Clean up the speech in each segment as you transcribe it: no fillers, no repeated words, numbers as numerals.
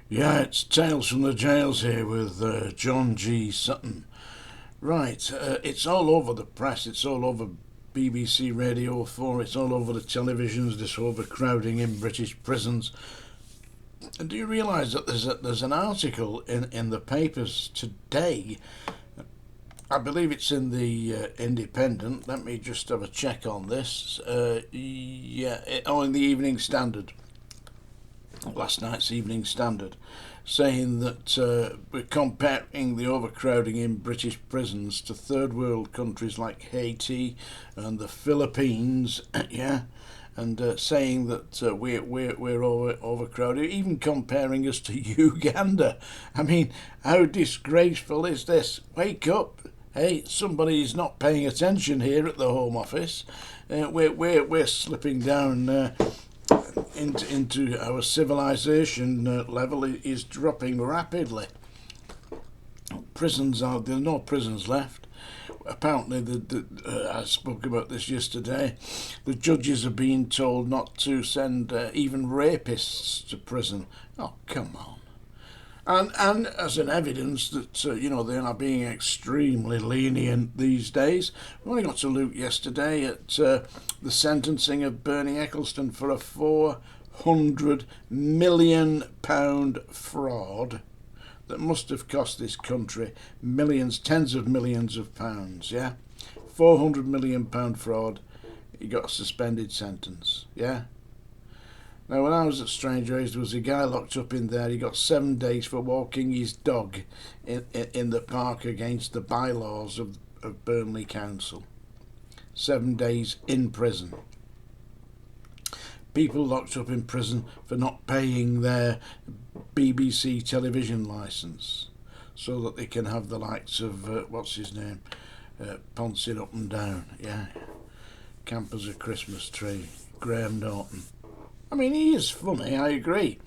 Yeah, it's Tales from the Jails here with John G. Sutton. Right, it's all over the press, it's all over BBC Radio 4, it's all over the televisions, this overcrowding in British prisons. And do you realise that there's an article in the papers today? I believe it's in the Independent. Let me just have a check on this. In the Evening Standard. Last night's Evening Standard, saying that we're comparing the overcrowding in British prisons to third world countries like Haiti and the Philippines, yeah, and saying that we're overcrowded, even comparing us to Uganda. I mean, how disgraceful is this? Wake up! Hey, somebody's not paying attention here at the Home Office. We're slipping down. Into our civilization level is dropping rapidly. There are no prisons left. Apparently, I spoke about this yesterday. The judges are being told not to send even rapists to prison. Oh, come on. And as an evidence that they are being extremely lenient these days, we only got to look yesterday at the sentencing of Bernie Ecclestone for a £400 million fraud that must have cost this country millions, tens of millions of pounds. Yeah, £400 million fraud. He got a suspended sentence. Yeah. Now, when I was at Strangeways, there was a guy locked up in there. He got 7 days for walking his dog in the park against the bylaws of Burnley Council. 7 days in prison. People locked up in prison for not paying their BBC television licence so that they can have the likes of, what's his name, Pouncing Up and Down, yeah. Camp as a Christmas Tree, Graham Norton. I mean, he is funny, I agree.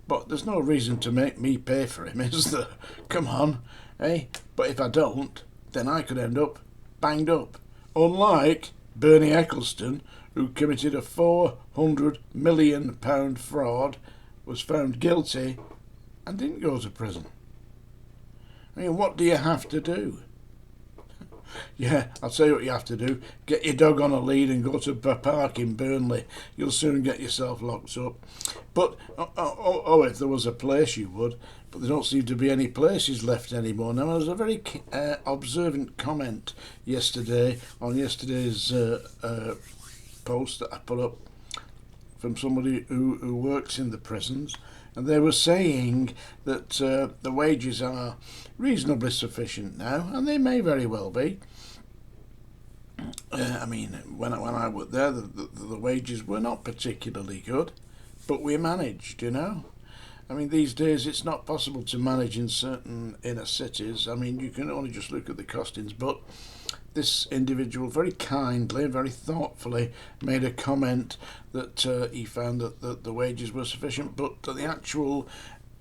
But there's no reason to make me pay for him, is there? Come on, eh? But if I don't, then I could end up banged up. Unlike Bernie Ecclestone, who committed a £400 million fraud, was found guilty and didn't go to prison. I mean, what do you have to do? Yeah, I'll tell you what you have to do. Get your dog on a lead and go to a park in Burnley. You'll soon get yourself locked up. But, if there was a place you would. But there don't seem to be any places left anymore. Now, there was a very observant comment yesterday on yesterday's post that I put up from somebody who works in the prisons. And they were saying that the wages are reasonably sufficient now, and they may very well be. I mean, when I worked there, the wages were not particularly good, but we managed, I mean, these days it's not possible to manage in certain inner cities. I mean, you can only just look at the costings, but this individual very kindly, very thoughtfully made a comment that he found that the wages were sufficient, but that the actual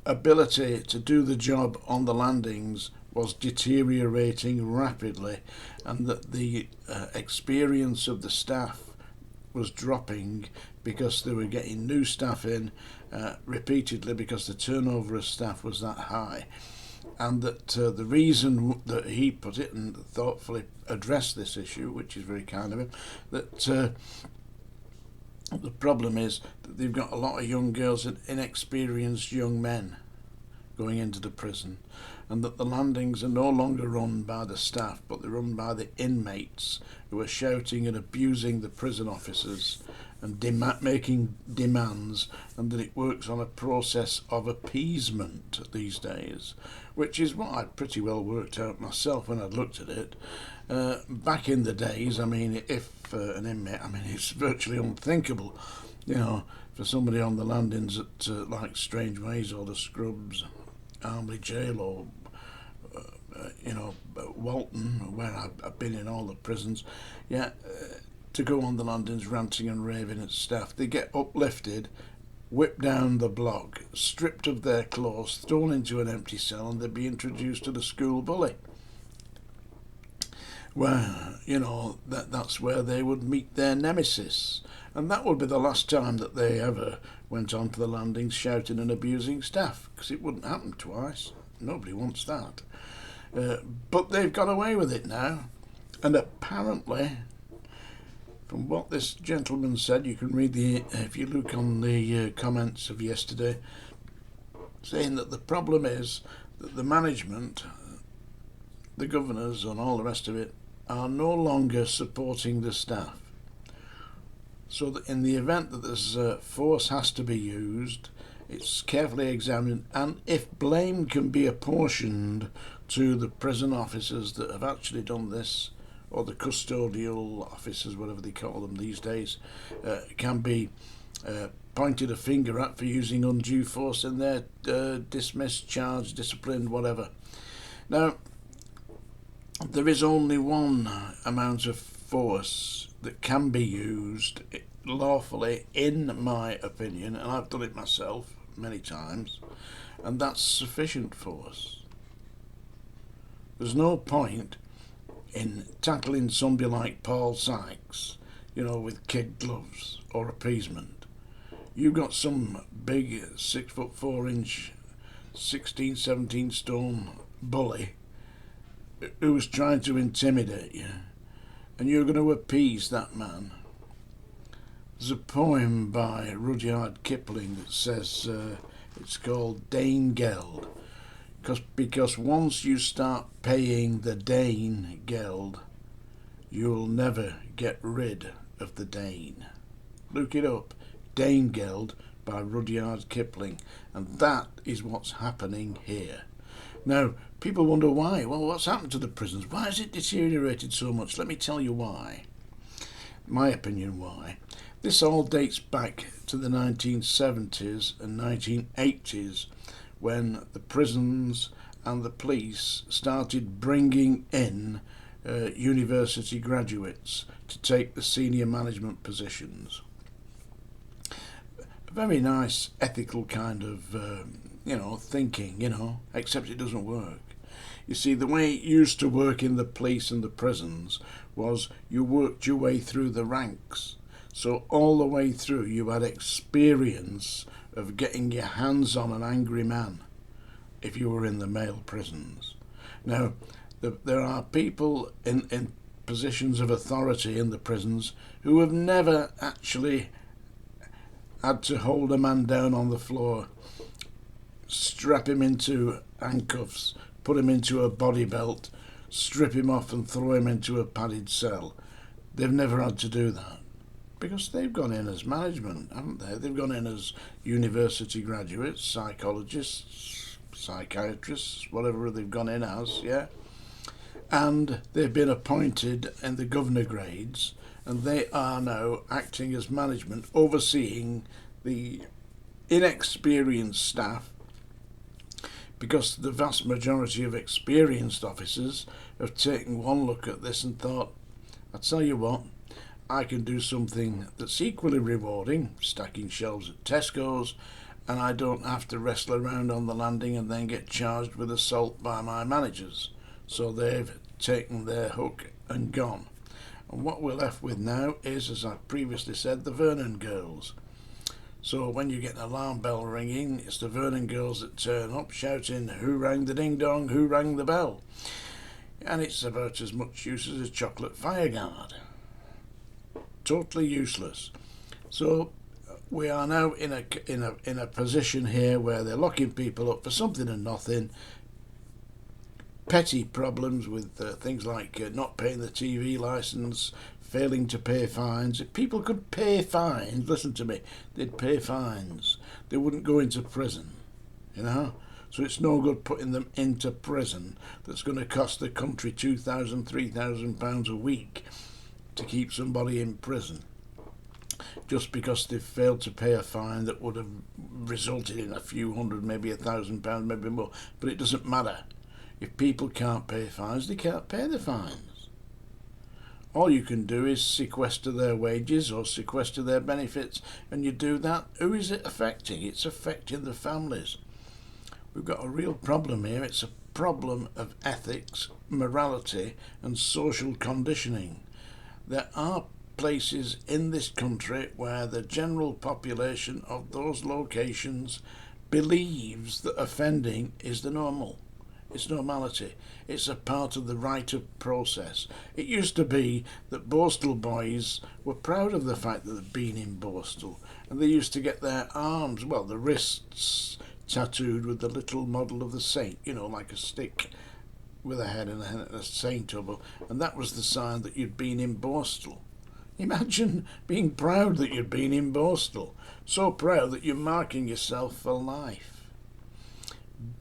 ability to do the job on the landings was deteriorating rapidly, and that the experience of the staff was dropping because they were getting new staff in repeatedly because the turnover of staff was that high. And that the reason that he put it and thoughtfully addressed this issue, which is very kind of him, that the problem is that they've got a lot of young girls and inexperienced young men going into the prison, and that the landings are no longer run by the staff, but they're run by the inmates who are shouting and abusing the prison officers and making demands, and that it works on a process of appeasement these days, which is what I'd pretty well worked out myself when I'd looked at it. Back in the days, I mean, if an inmate, I mean, it's virtually unthinkable, for somebody on the landings at like Strangeways or the Scrubs, Armley Jail, or Walton, where I've been in all the prisons, to go on the landings ranting and raving at staff. They get uplifted, whipped down the block, stripped of their clothes, thrown into an empty cell, and they'd be introduced to the school bully. Where, that's where they would meet their nemesis. And that would be the last time that they ever went onto the landings shouting and abusing staff, because it wouldn't happen twice. Nobody wants that. But they've got away with it now, and apparently, from what this gentleman said, you can read if you look on the comments of yesterday, saying that the problem is that the management, the governors and all the rest of it, are no longer supporting the staff. So that in the event that this force has to be used, it's carefully examined, and if blame can be apportioned to the prison officers that have actually done this, or the custodial officers, whatever they call them these days, can be pointed a finger at for using undue force in their dismissed, charged, disciplined, whatever. Now, there is only one amount of force that can be used lawfully, in my opinion, and I've done it myself many times, and that's sufficient force. There's no point in tackling somebody like Paul Sykes, with kid gloves or appeasement. You've got some big 6'4", 16, 17 stone bully who's trying to intimidate you, and you're going to appease that man. There's a poem by Rudyard Kipling that says it's called Dane Geld, because once you start paying the Dane Geld, you'll never get rid of the Dane. Look it up, Dane Geld by Rudyard Kipling, and that is what's happening here. Now, people wonder why. Well, what's happened to the prisons? Why has it deteriorated so much? Let me tell you why. My opinion why. This all dates back to the 1970s and 1980s, when the prisons and the police started bringing in university graduates to take the senior management positions. A very nice ethical kind of thinking, except it doesn't work. You see, the way it used to work in the police and the prisons was you worked your way through the ranks. So all the way through you had experience of getting your hands on an angry man if you were in the male prisons. Now, there are people in positions of authority in the prisons who have never actually had to hold a man down on the floor, strap him into handcuffs, put him into a body belt, strip him off and throw him into a padded cell. They've never had to do that, because they've gone in as management, haven't they? They've gone in as university graduates, psychologists, psychiatrists, whatever they've gone in as, yeah? And they've been appointed in the governor grades, and they are now acting as management, overseeing the inexperienced staff, because the vast majority of experienced officers have taken one look at this and thought, I tell you what, I can do something that's equally rewarding, stacking shelves at Tesco's, and I don't have to wrestle around on the landing and then get charged with assault by my managers. So they've taken their hook and gone. And what we're left with now is, as I previously said, the Vernon girls. So when you get an alarm bell ringing, it's the Vernon girls that turn up shouting, who rang the ding dong, who rang the bell? And it's about as much use as a chocolate fireguard. Totally useless. So we are now in a position here where they're locking people up for something and nothing. Petty problems with things like not paying the TV licence, failing to pay fines. If people could pay fines, listen to me, they'd pay fines. They wouldn't go into prison, So it's no good putting them into prison that's going to cost the country £2,000, £3,000 a week to keep somebody in prison, just because they've failed to pay a fine that would have resulted in a few hundred, maybe £1,000, maybe more. But it doesn't matter. If people can't pay fines, they can't pay the fines. All you can do is sequester their wages or sequester their benefits, and you do that, who is it affecting? It's affecting the families. We've got a real problem here. It's a problem of ethics, morality and social conditioning. There are places in this country where the general population of those locations believes that offending is the normal. It's normality. It's a part of the rite of process. It used to be that Borstal boys were proud of the fact that they'd been in Borstal, and they used to get their arms, well, the wrists, tattooed with the little model of the saint, you know, like a stick with a head and a saint over, and that was the sign that you'd been in Borstal. Imagine being proud that you'd been in Borstal, so proud that you're marking yourself for life.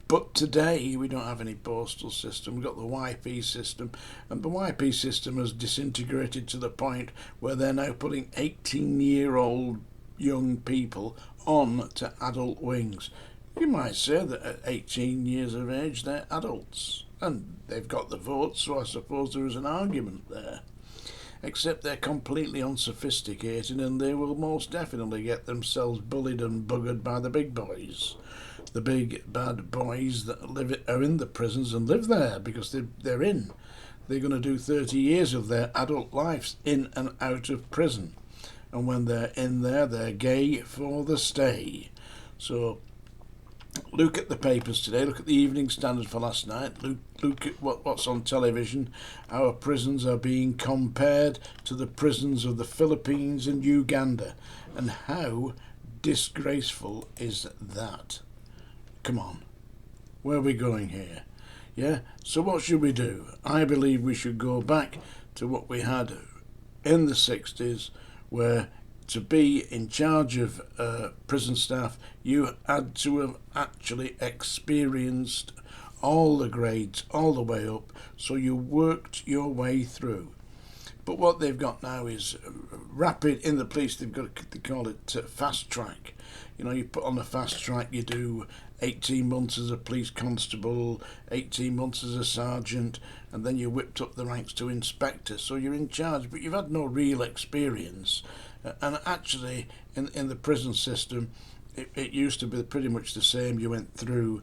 But today we don't have any postal system. We've got the YP system, and the YP system has disintegrated to the point where they're now putting 18-year-old young people on to adult wings. You might say that at 18 years of age they're adults, and they've got the votes, so I suppose there is an argument there. Except they're completely unsophisticated, and they will most definitely get themselves bullied and buggered by the big boys. The big bad boys that are in the prisons and live there because they're in. They're going to do 30 years of their adult lives in and out of prison. And when they're in there, they're gay for the stay. So look at the papers today, look at the Evening Standard for last night, look at what's on television. Our prisons are being compared to the prisons of the Philippines and Uganda. And how disgraceful is that? Come on, where are we going here? Yeah, so what should we do? I believe we should go back to what we had in the 60s, where to be in charge of prison staff, you had to have actually experienced all the grades all the way up, so you worked your way through. But what they've got now is rapid. In the police, they call it fast track. You know, you put on the fast track, you do 18 months as a police constable, 18 months as a sergeant, and then you whipped up the ranks to inspector. So you're in charge, but you've had no real experience. And actually, in the prison system, it used to be pretty much the same. You went through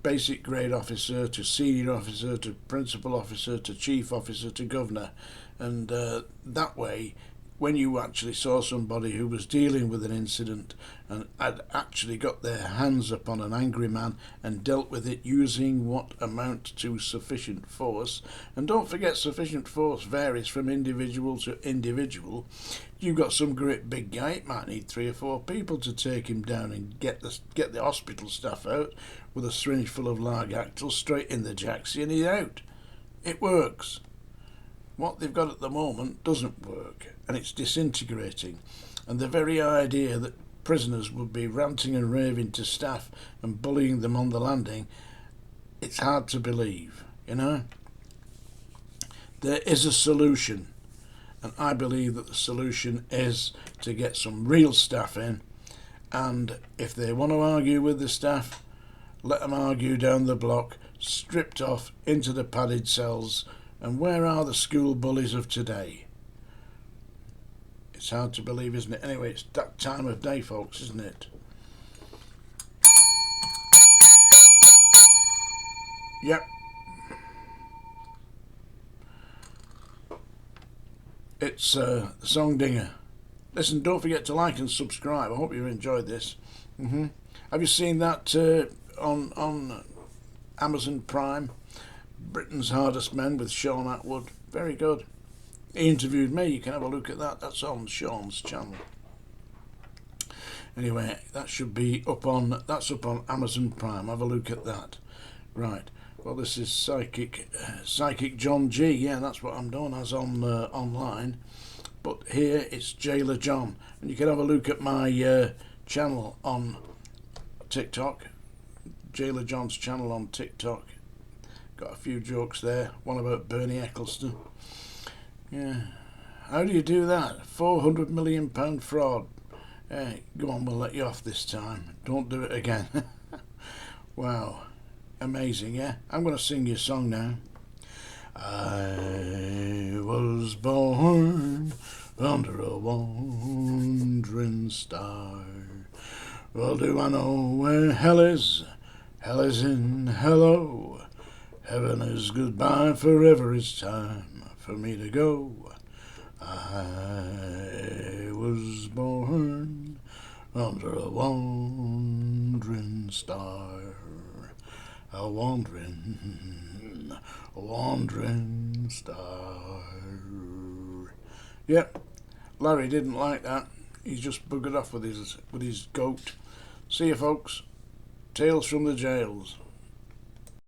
basic grade officer to senior officer to principal officer to chief officer to governor. And that way, when you actually saw somebody who was dealing with an incident and had actually got their hands upon an angry man and dealt with it using what amount to sufficient force, and don't forget sufficient force varies from individual to individual. You've got some great big guy, it might need 3 or 4 people to take him down and get the hospital staff out with a syringe full of Largactil straight in the jacksie and he's out. It works. What they've got at the moment doesn't work, and it's disintegrating. And the very idea that prisoners would be ranting and raving to staff and bullying them on the landing, it's hard to believe, you know. There is a solution, and I believe that the solution is to get some real staff in, and if they want to argue with the staff, let them argue down the block, stripped off into the padded cells. And where are the school bullies of today? It's hard to believe, isn't it? Anyway, it's that time of day, folks, isn't it? Yep. It's the Song Dinger. Listen, don't forget to like and subscribe. I hope you enjoyed this. Have you seen that on Amazon Prime? Britain's Hardest Men with Sean Atwood. Very good. He interviewed me. You can have a look at that. That's on Sean's channel. Anyway, that should be up on Amazon Prime. Have a look at that. Right. Well, this is Psychic John G. Yeah, that's what I'm known as on online. But here it's Jailer John, and you can have a look at my channel on TikTok. Jailer John's channel on TikTok. Got a few jokes there. One about Bernie Ecclestone. Yeah. How do you do that? £400 million fraud. Hey, go on, we'll let you off this time. Don't do it again. Wow. Amazing, yeah? I'm going to sing you a song now. I was born under a wandering star. Well, do I know where hell is? Hell is in hello. Heaven is goodbye, forever is time for me to go. I was born under a wandering star, a wandering star. Yep, Larry didn't like that. He's just buggered off with his goat. See you folks. Tales from the jails.